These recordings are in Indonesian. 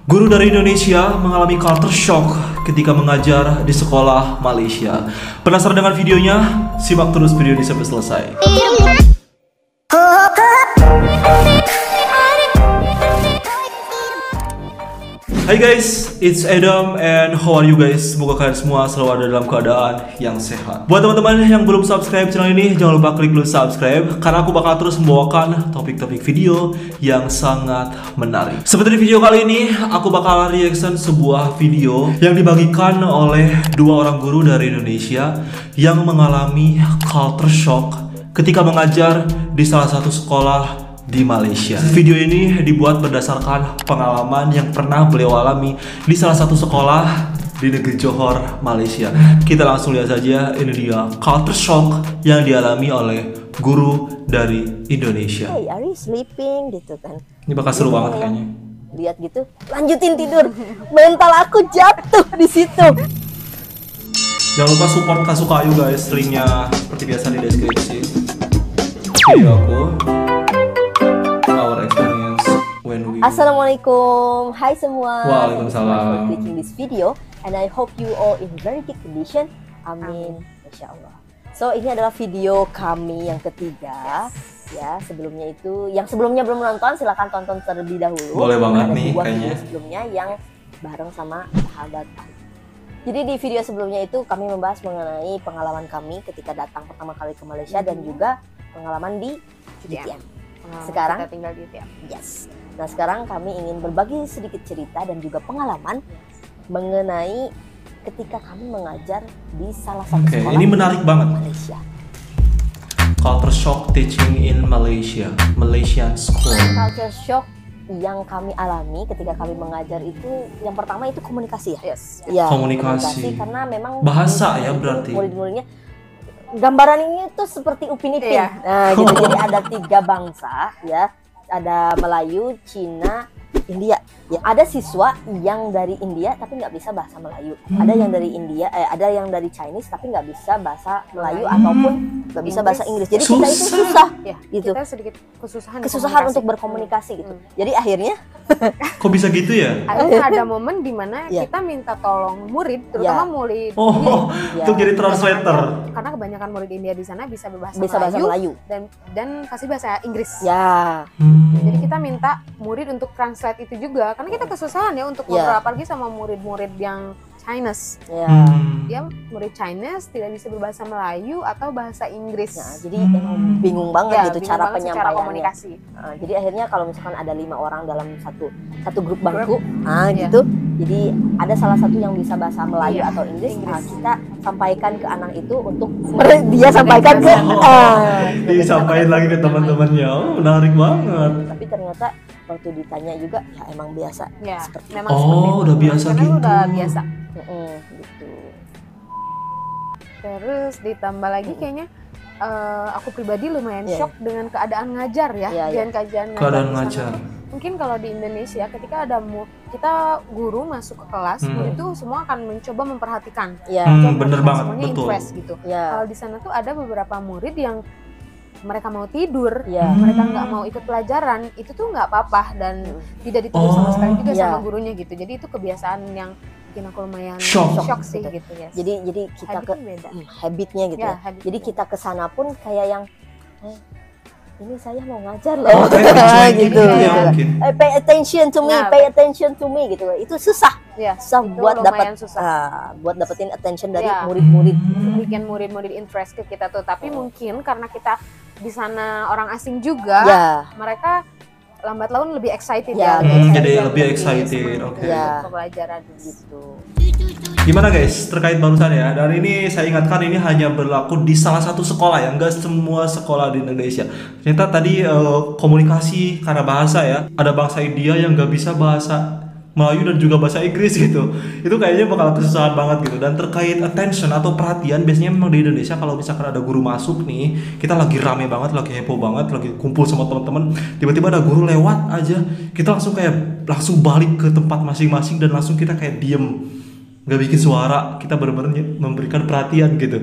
Guru dari Indonesia mengalami culture shock ketika mengajar di sekolah Malaysia. Penasaran dengan videonya? Simak terus video ini sampai selesai. Hai guys, it's Adam and how are you guys? Semoga kalian semua selalu ada dalam keadaan yang sehat. Buat teman-teman yang belum subscribe channel ini, jangan lupa klik dulu subscribe karena aku bakal terus membawakan topik-topik video yang sangat menarik. Seperti di video kali ini, aku bakal reaction sebuah video yang dibagikan oleh dua orang guru dari Indonesia yang mengalami culture shock ketika mengajar di salah satu sekolah di Malaysia. Video ini dibuat berdasarkan pengalaman yang pernah beliau alami di salah satu sekolah di negeri Johor, Malaysia. Kita langsung lihat saja, ini dia culture shock yang dialami oleh guru dari Indonesia. Hey, are you sleeping gitu kan? Ini bakal seru banget kayaknya. Lihat gitu, lanjutin tidur. Mental aku jatuh di situ. Jangan lupa support Kasukayu guys, linknya seperti biasa di deskripsi video aku. Assalamualaikum, hai semua. Waalaikumsalam. Thank you for clicking this video and I hope you all in very good condition. Amin. Insya Allah. So ini adalah video kami yang ketiga. Ya, sebelumnya itu, yang sebelumnya belum nonton silahkan tonton terlebih dahulu. Boleh banget ada nih kayaknya. Video sebelumnya yang bareng sama sahabat kami. Jadi di video sebelumnya itu kami membahas mengenai pengalaman kami ketika datang pertama kali ke Malaysia dan juga pengalaman di UTM. Sekarang kita tinggal di UTM. Yes. Nah sekarang kami ingin berbagi sedikit cerita dan juga pengalaman mengenai ketika kami mengajar di salah satu sekolah. Ini menarik banget. Malaysia. Culture shock teaching in Malaysia, Malaysian school. Culture shock yang kami alami ketika kami mengajar itu, yang pertama itu komunikasi ya. Yes. Ya, Komunikasi. karena memang Bahasa ya berarti. Murid-muridnya gambaran ini tuh seperti Upin Ipin. Iya. Nah, gitu. Jadi ada 3 bangsa ya. Ada Melayu, Cina, India. Ya, ada siswa yang dari India tapi nggak bisa bahasa Melayu. Ada yang dari India, ada yang dari Chinese tapi nggak bisa bahasa Melayu ataupun nggak bisa bahasa Inggris. Jadi kita itu susah, Ya, gitu. kita sedikit Kesusahan untuk berkomunikasi gitu. Jadi akhirnya Kok bisa gitu ya? ada momen di mana Iya. kita minta tolong murid, terutama murid Oh, Iya. untuk jadi translator. karena kebanyakan murid India di sana bisa bahasa bahasa Melayu. dan pasti bahasa Inggris. Ya, Jadi kita minta murid untuk translate itu juga karena kita kesusahan ya untuk ngobrol apalagi sama murid-murid yang Chinese. ya. Dia murid Chinese tidak bisa berbahasa Melayu atau bahasa Inggris. Nah, jadi emang bingung banget Ya, gitu bingung cara banget secara penyampaiannya. komunikasi. Nah, jadi akhirnya kalau misalkan ada 5 orang dalam satu grup bangku, Iya. gitu. Jadi ada salah satu yang bisa bahasa Melayu Iya, atau Inggris. Nah, Inggris. kita sampaikan ke anak itu untuk dia sampaikan ke Disampaikan lagi ke teman-temannya. Oh, menarik banget. Tapi ternyata waktu ditanya juga ya emang biasa. Ya, Seperti memang Oh, seperti itu. udah biasa Karena gitu. Udah biasa. gitu. Terus ditambah lagi kayaknya aku pribadi lumayan Iya. shock dengan keadaan ngajar ya, Iya, dengan keadaan Keadaan di sana. ngajar. Mungkin kalau di Indonesia ketika ada kita guru masuk ke kelas, murid itu semua akan mencoba memperhatikan. Ya, Bener banget, semuanya betul. interest gitu. ya, Kalau di sana tuh ada beberapa murid yang mereka mau tidur, ya. mereka nggak mau ikut pelajaran, itu tuh nggak apa-apa dan tidak ditegur sama sekali juga Iya. sama gurunya gitu. Jadi itu kebiasaan yang bikin aku lumayan Shock. shock sih Gitu. gitu ya. Jadi kita ke Habitnya beda. habitnya gitu. Ya, Ya. habitnya. Jadi kita ke sana pun kayak yang ini saya mau ngajar loh. Oh, kayak dicuekin gitu. gitu ya mungkin. Pay attention to me, Nah, pay attention to me gitu. Itu susah. Ya, Susah itu buat lumayan dapat susah. buat dapetin attention dari Ya. murid-murid. Bikin murid-murid interest ke kita tuh. Tapi mungkin karena kita di sana orang asing juga, Ya, mereka lambat laun lebih excited Ya, ya. jadi Dan lebih excited, semangat oke. untuk Ya. pelajaran gitu. Gimana guys, terkait barusan ya. Dan ini saya ingatkan ini hanya berlaku di salah satu sekolah ya, enggak semua sekolah di Indonesia. Ternyata tadi komunikasi karena bahasa ya. Ada bangsa India yang nggak bisa bahasa Melayu dan juga bahasa Inggris gitu. Itu kayaknya bakal kesusahan banget gitu. Dan terkait attention atau perhatian, biasanya memang di Indonesia kalau misalkan ada guru masuk nih, kita lagi rame banget, lagi heboh banget, lagi kumpul sama teman-teman, tiba-tiba ada guru lewat aja, kita langsung balik ke tempat masing-masing dan langsung kita kayak diem, nggak bikin suara, kita benar-benar memberikan perhatian gitu.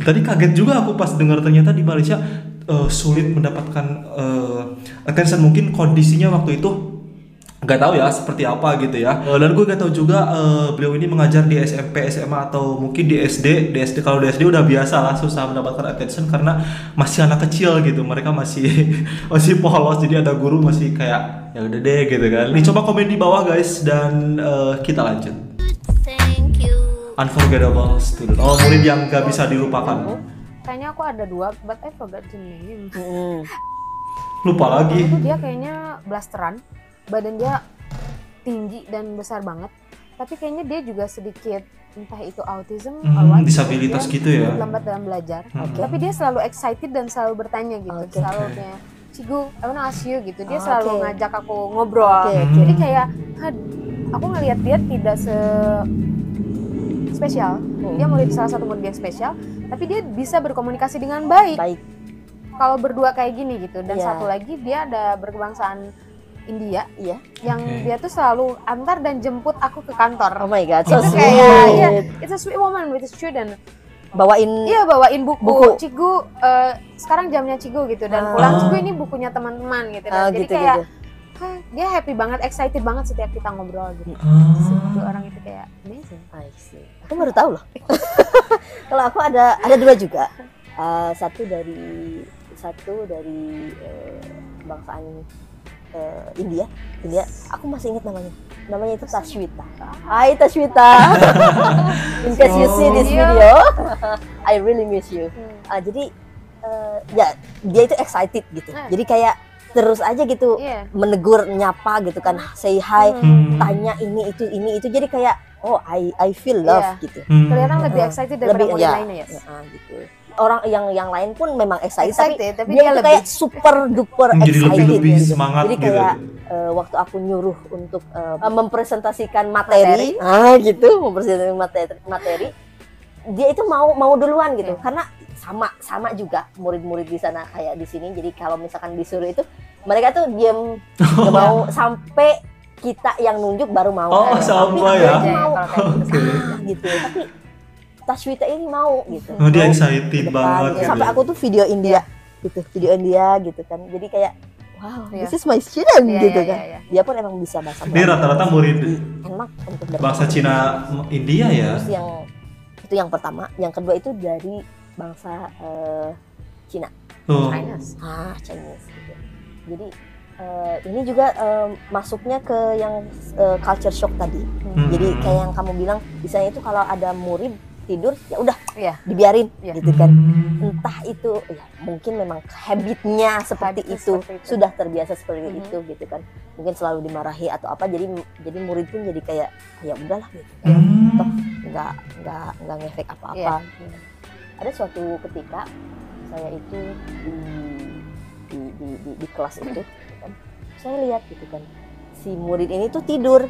Tadi kaget juga aku pas dengar ternyata di Malaysia sulit mendapatkan attention. Mungkin kondisinya waktu itu nggak tahu ya seperti apa gitu ya. Dan gue nggak tahu juga beliau ini mengajar di SMP, SMA atau mungkin di SD. Kalau di SD udah biasa lah susah mendapatkan attention karena masih anak kecil gitu. Mereka masih masih polos, jadi ada guru masih kayak ya udah deh gitu kan. Nih coba komen di bawah guys dan kita lanjut. Unforgettable student. Oh, murid yang gak bisa dilupakan. Kayaknya aku ada 2, but I forgot the name. Lupa lagi. Itu dia kayaknya blasteran, badan dia tinggi dan besar banget. Tapi kayaknya dia juga sedikit entah itu autism atau disabilitas gitu ya. Lambat dalam belajar. Tapi dia selalu excited dan selalu bertanya gitu. Selalu kayak, Cigu, I wanna ask you gitu. Dia selalu ngajak aku ngobrol. Jadi kayak aku ngelihat dia tidak spesial. Dia salah satu murid yang spesial, tapi dia bisa berkomunikasi dengan baik. Kalau berdua kayak gini gitu. Dan satu lagi dia ada berkebangsaan India, yang dia tuh selalu antar dan jemput aku ke kantor. Oh my god, so itu sweet. kayak it's a sweet woman with a student. Bawain buku. Cigu, sekarang jamnya Cigu gitu, dan pulang Cigu ini bukunya teman-teman gitu. Dan jadi kayak dia happy banget, excited banget setiap kita ngobrol gitu. Orang itu kayak amazing. I see. Aku baru tahu loh. Kalau aku ada 2 juga. Satu dari bangsaan India. Aku masih ingat namanya itu Tashwita. Hai Tashwita. In case you see this video, I really miss you. Jadi ya dia itu excited gitu. Jadi kayak terus aja gitu menegur, nyapa gitu kan, say hi, tanya ini itu. Jadi kayak I feel love gitu. Kelihatan lebih excited daripada murid lainnya ya. Gitu. Orang yang lain pun memang excited tapi dia lebih kayak super duper jadi excited. lebih semangat. Jadi gitu. kayak waktu aku nyuruh untuk mempresentasikan materi, mempresentasikan materi, dia itu mau duluan gitu. Karena sama juga murid-murid di sana kayak di sini. Jadi kalau misalkan disuruh itu mereka tuh diam, nggak mau sampai kita yang nunjuk baru mau. Sama ya. Gitu. Tapi Tashwita ini mau gitu. Dia excited banget gitu. Sampai aku tuh video India gitu kan. Jadi kayak wow, this is my student gitu kan. Dia pun emang bisa bahasa Ini rata-rata murid enak untuk bangsa Cina India ya. Terus itu yang pertama, yang kedua itu dari bangsa Cina. Chinese gitu. Jadi ini juga masuknya ke yang culture shock tadi. Jadi kayak yang kamu bilang, misalnya itu kalau ada murid tidur ya udah dibiarin gitu kan. Entah itu ya mungkin memang habitnya seperti itu, sudah terbiasa seperti itu gitu kan. Mungkin selalu dimarahi atau apa, jadi murid pun jadi kayak ya udahlah gitu. Toh nggak ngefek apa-apa. Ada suatu ketika saya itu di kelas itu kan, saya lihat gitu kan si murid ini tuh tidur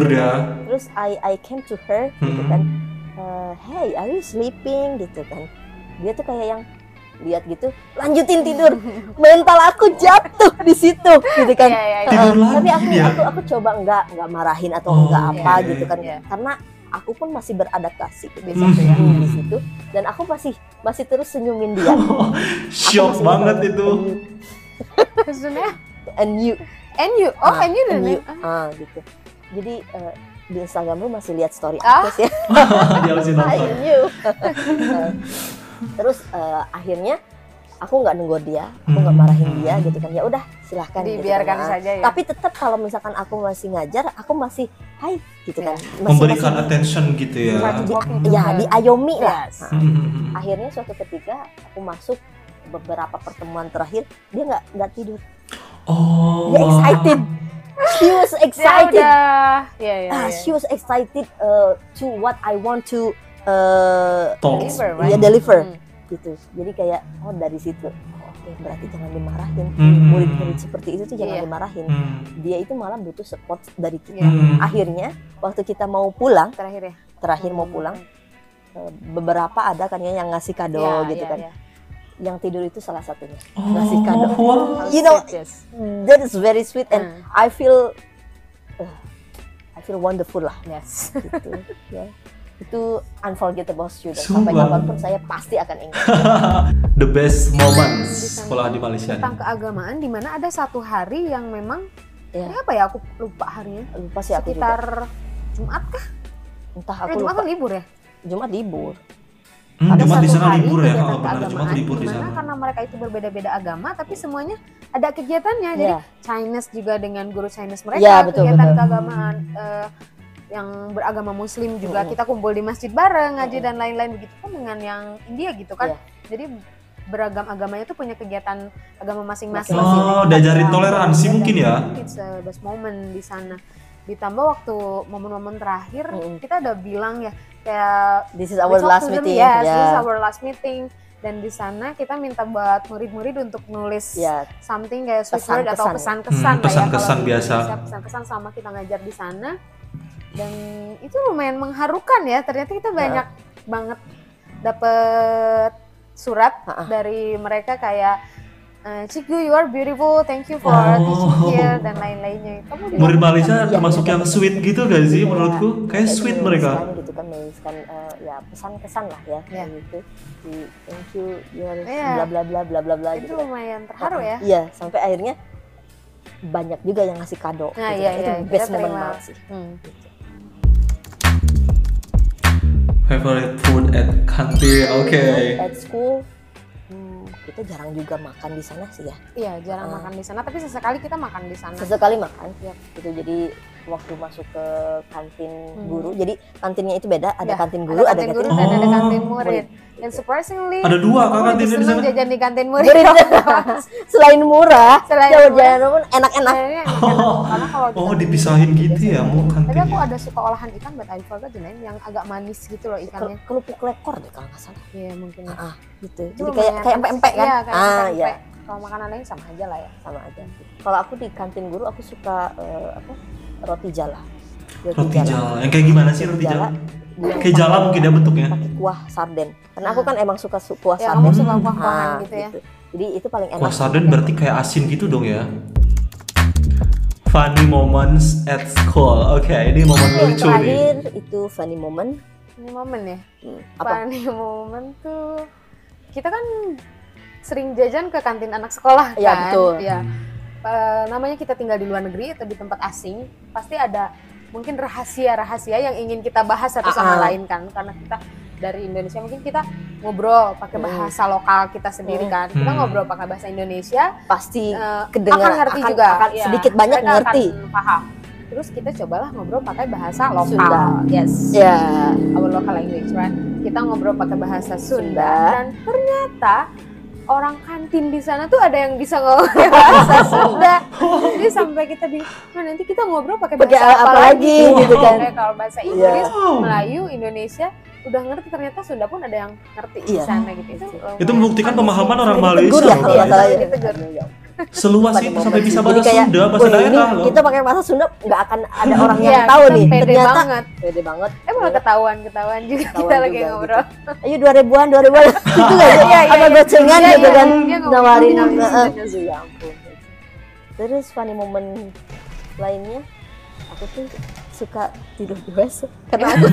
dia. Terus I came to her gitu kan. Hey, are you sleeping gitu kan. Dia tuh kayak yang lihat gitu, lanjutin tidur. Mental aku jatuh di situ gitu kan. Tapi aku coba nggak marahin atau nggak apa gitu kan. Karena aku pun masih beradaptasi gitu di situ, dan aku masih terus senyumin dia. Shock banget itu. Maksudnya? And you gitu. Jadi di Instagram lu masih lihat story aku sih. Dia masih nonton. Terus akhirnya aku nggak nunggu dia, aku nggak marahin dia gitu kan. Ya udah silahkan. Dibiarkan gitu kan. saja ya. Tapi tetap kalau misalkan aku masih ngajar, aku masih hai gitu kan. Memberikan attention gitu ya. Diayomi lah. Akhirnya suatu ketika aku masuk beberapa pertemuan terakhir, dia nggak tidur. Dia excited. She was excited. She was excited to what I want to deliver gitu. Jadi kayak dari situ berarti jangan dimarahin. Murid-murid seperti itu tuh jangan dimarahin. Dia itu malah butuh support dari kita. Akhirnya waktu kita mau pulang, terakhir mau pulang, beberapa ada kan yang ngasih kado gitu kan. Yang tidur itu salah satunya, ngasih kado. You know, that is very sweet and I feel wonderful lah. Gitu, ya. Itu unforgettable student. Sampai kapanpun saya pasti akan ingat. The best moments sekolah di Malaysia. Tentang keagamaan, di mana ada satu hari yang memang Ya. Ini apa ya, aku lupa harinya. Lupa sih aku Sekitar juga. Jumat kah? Entah aku Jumat lupa. kan libur ya? Jumat libur. Ada Jumat di satu sana hari libur ya, kegiatan benar, Jumat keagamaan libur di dimana sana. karena mereka itu berbeda-beda agama tapi semuanya ada kegiatannya. Jadi Iya. Chinese juga dengan guru Chinese mereka, Iya, betul, kegiatan betul. keagamaan yang beragama Muslim juga kita kumpul di masjid bareng ngaji dan lain-lain, begitu pun dengan yang India gitu kan. Iya. Jadi beragam agamanya tuh punya kegiatan agama masing-masing. Oh, diajarin toleransi mungkin ya. It's a best moment di sana. Ditambah waktu momen-momen terakhir kita udah bilang ya kayak This is our we talk last to them, meeting. yes, Ya. this is our last meeting. Dan di sana kita minta buat murid-murid untuk nulis Ya. something kayak sweet word atau Pesan-kesan. pesan-kesan lah ya. Pesan-kesan Kalau di biasa. Indonesia, pesan-kesan sama kita ngajar di sana. Dan itu lumayan mengharukan ya. Ternyata kita banyak banget dapet surat dari mereka kayak Cikgu, you are beautiful, thank you for teaching here dan lain-lainnya. Kamu di Murid mana? Malaysia termasuk yang sweet gitu gak sih menurutku? Kayak sweet mereka. Gitu kan menuliskan ya pesan-kesan lah ya. Iya. Gitu. Thank you, you are Iya. bla bla bla bla bla bla Itu gitu. lumayan terharu ya. Iya, sampai akhirnya banyak juga yang ngasih kado. Nah, gitu. iya, Itu iya, best kita moment terima. banget sih. Favorite food at country, oke. At school kita jarang juga makan di sana sih ya. Iya, jarang makan di sana, tapi sesekali kita makan di sana. Sesekali makan, gitu. Jadi waktu masuk ke kantin guru, jadi kantinnya itu beda, ada Ya, kantin guru, ada kantin guru kantin dan ada Oh. kantin murid. Dan surprisingly, Ada dua kah aku lebih kantinnya di senang sana? jajan di kantin murid. murid. Selain murah, Selain jajan pun enak-enak. Kayaknya enak, karena kalau di Oh, kantin dipisahin murid gitu ya, mau Tapi kantin. aku ada suka olahan ikan, but I forgot the name, yang agak manis gitu loh ikannya. Kelupuk lekor deh kalau nggak salah. Iya mungkin. Gitu. Itu Jadi lumayan kayak empek-empek kan? Iya, kayak empek-empek. Iya. Kalau makanan lain sama aja lah ya. Sama aja. Kalau aku di kantin guru aku suka roti jala. Roti jala, yang kayak gimana sih roti jala? Yang Kayak jala mungkin ya bentuknya. pakai kuah sarden. Karena aku kan emang suka kuah Ya, sarden. kamu suka kuah-kuahan Ah, gitu ya. Jadi itu paling enak. Kuah sarden berarti kayak asin gitu dong ya. Funny moments at school. Oke, ini momen Yang lucu nih. terakhir itu funny moment. Ini momen ya. Apa? Funny momen tuh kita kan sering jajan ke kantin anak sekolah kan. Iya, betul. Iya. Namanya kita tinggal di luar negeri atau di tempat asing, pasti ada mungkin rahasia-rahasia yang ingin kita bahas satu sama lain kan, karena kita dari Indonesia mungkin kita ngobrol pakai bahasa lokal kita sendiri kan, kita ngobrol pakai bahasa Indonesia Pasti akan kedengar ngerti juga, akan ya. sedikit banyak Mereka ngerti. akan paham. Terus kita cobalah ngobrol pakai bahasa lokal, Sunda. yes, Ya. our local language, right? Kita ngobrol pakai bahasa Sunda Sunda. dan ternyata orang kantin di sana tuh ada yang bisa ngomong bahasa Sunda. Jadi sampai kita bilang, nah nanti kita ngobrol pakai Pakai bahasa apa lagi gitu kan. Kayak kalau bahasa Inggris, Wow. Melayu, Indonesia udah ngerti, ternyata Sunda pun ada yang ngerti di Iya. sana gitu. Itu membuktikan pemahaman orang Ditegur Malaysia. ya kalau nggak salah ya. Ditegur. Seluas itu sampai bisa bahasa Jadi kayak, Sunda, bahasa "Wah, ini daerah loh. kita pakai bahasa Sunda nggak akan ada orang yang Iya, tahu kita nih. pede Ternyata banget. pede banget. Malah ketahuan juga Ketahuan kita lagi juga ngobrol. Ayo 2000-an gitu nggak sih? Iya, Apa iya. gocengan Iya, gitu iya. kan Dia ngomong nawarin. Indonesia. Heeh. Ya ampun. Terus funny moment lainnya aku tuh suka tidur di WC karena aku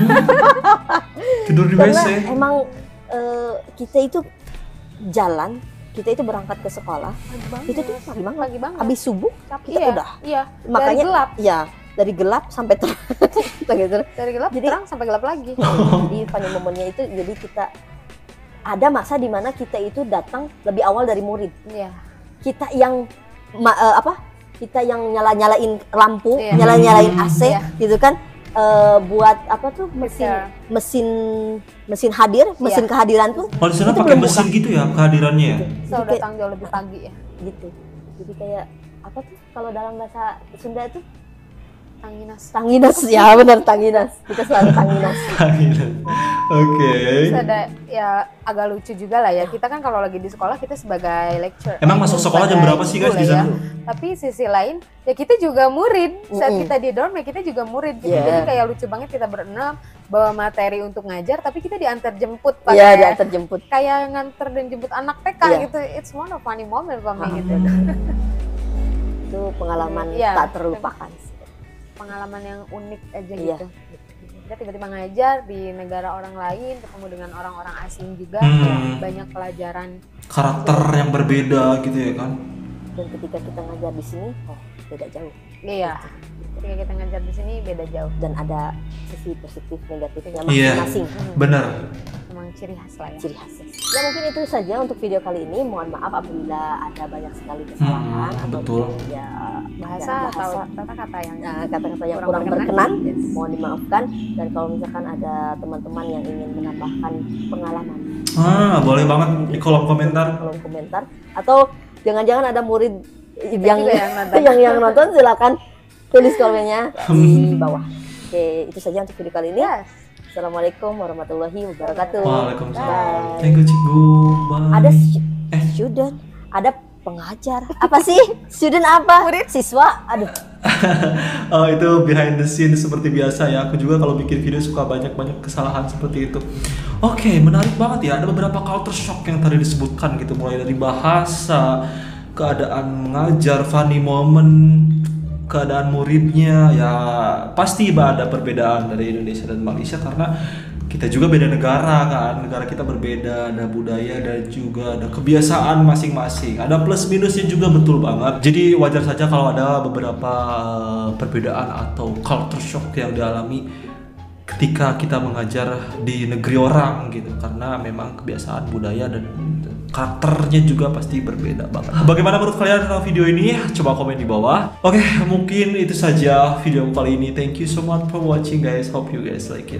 Tidur di karena WC. emang kita itu jalan, kita itu berangkat ke sekolah itu tuh pagi banget. Pagi banget. Habis subuh kita Iya, udah. Iya. Makanya Dari gelap. ya dari gelap sampai terang gitu. Dari gelap Jadi- terang sampai gelap lagi. Jadi funny momennya itu jadi kita ada masa di mana kita itu datang lebih awal dari murid. Iya. Kita yang kita yang nyalain lampu, Iya. nyalain AC Iya. gitu kan, buat apa tuh mesin hadir, mesin kehadiran tuh Kalau di sana Itu pakai belum mesin gitu ya kehadirannya ya. Saya udah datang jauh lebih pagi ya. gitu. Jadi kayak apa tuh kalau dalam bahasa Sunda itu Tanginas. tanginas, ya benar tanginas. Kita selalu tanginas. Oke. Terus ada ya agak lucu juga lah ya. Kita kan kalau lagi di sekolah kita sebagai lecturer. Emang masuk sekolah jam berapa sih guys di ya. sana? Tapi sisi lain ya kita juga murid. Saat kita di dorm ya kita juga murid. Gitu. Yeah. Jadi kayak lucu banget kita berenam bawa materi untuk ngajar tapi kita diantar jemput Iya, pakai diantar jemput. kayak nganter dan jemput anak TK Iya. gitu. It's one of funny moment for me gitu. Itu pengalaman Iya. tak terlupakan. Pengalaman yang unik aja Iya. gitu. Kita tiba-tiba ngajar di negara orang lain, ketemu dengan orang-orang asing juga, banyak pelajaran. Karakter yang berbeda gitu ya kan. Dan ketika kita ngajar di sini, oh beda jauh. Iya. Ketika kita ngajar di sini beda jauh. Dan ada sisi positif negatifnya Iya, masing-masing. benar. Emang ciri khas lah ya. Ciri khas. Ya mungkin itu saja untuk video kali ini. Mohon maaf apabila ada banyak sekali kesalahan atau betul. ya Bahasa atau kata-kata yang kata-kata yang kurang berkenan. Yes. Mohon dimaafkan. Dan kalau misalkan ada teman-teman yang ingin menambahkan pengalaman, Boleh banget di kolom komentar. atau jangan-jangan ada murid yang juga yang nonton. yang nonton, silakan tulis komennya di bawah. Oke, itu saja untuk video kali ini. Yes. Assalamualaikum warahmatullahi wabarakatuh. Waalaikumsalam. Bye. Thank you Cikgu. Bye. Ada student, ada pengajar. Apa sih? Student apa? Murid, siswa. Aduh. Oh, itu behind the scene seperti biasa ya. Aku juga kalau bikin video suka banyak kesalahan seperti itu. Oke, menarik banget ya. Ada beberapa culture shock yang tadi disebutkan gitu, mulai dari bahasa, keadaan mengajar, funny moment, keadaan muridnya. Ya pasti ada perbedaan dari Indonesia dan Malaysia karena kita juga beda negara kan, negara kita berbeda, ada budaya dan juga ada kebiasaan masing-masing. Ada plus minusnya juga, betul banget. Jadi wajar saja kalau ada beberapa perbedaan atau culture shock yang dialami ketika kita mengajar di negeri orang gitu, karena memang kebiasaan budaya dan karakternya juga pasti berbeda banget. Bagaimana menurut kalian tentang video ini? Coba komen di bawah. Oke, mungkin itu saja video kali ini. Thank you so much for watching guys. Hope you guys like it.